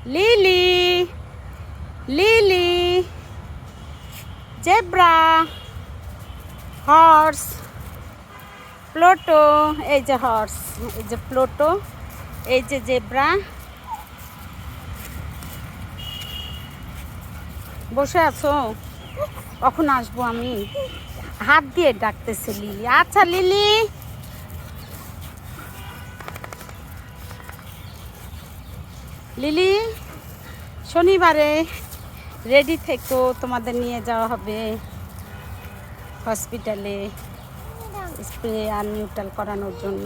Lily lily zebra horse Pluto, এই যে horse, এই যে প্লোটো, এই যে জেব্রা বসে আছো। কখন আসবো আমি? হাত দিয়ে ডাকতেছে লিলি। আচ্ছা লিলি, লিলি শনিবারে রেডি থেকো, তোমাদের নিয়ে যাওয়া হবে হসপিটালে স্প্রে আর নিউট্রাল করানোর জন্য।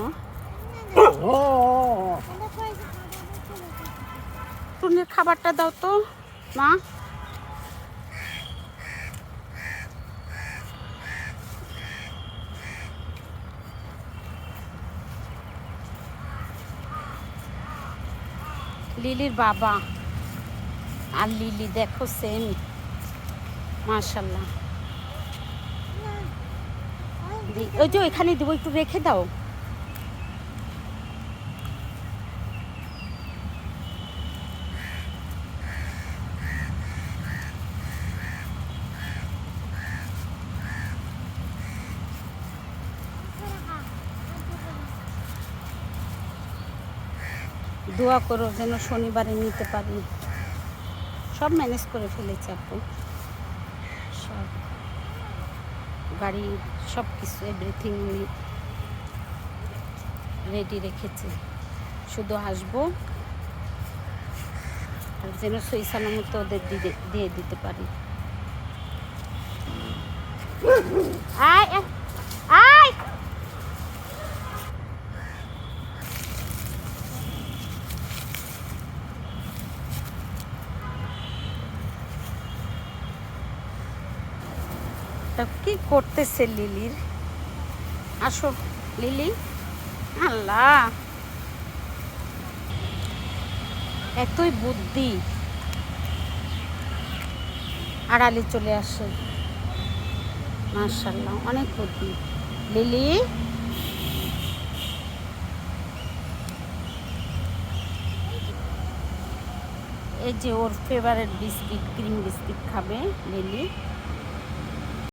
টুনের খাবারটা দাও তো মা। লিলির বাবা আর লিলি দেখো সেম, মাশাল্লাহ। ওই যে এখানে দেবো, একটু রেখে দাও। দোয়া করো যেন শনিবারে নিতে পারি। সব ম্যানেজ করে ফেলেছি আপু, সব গাড়ি সব কিছু এভরিথিং উনি রেডি রেখেছে। শুধু আসবো আর যেন সই সালামত ওদের দিয়ে দিতে পারি। আয় আয়, তা কি করতেছে লিলির? আসো লিলি। আল্লাহ, এতই বুদ্ধি, আড়ালে চলে আসে। মাশাআল্লাহ, অনেক বুদ্ধি লিলি। এই যে ওর ফেভারিট বিস্কিট, ক্রিম বিস্কিট খাবে লিলি।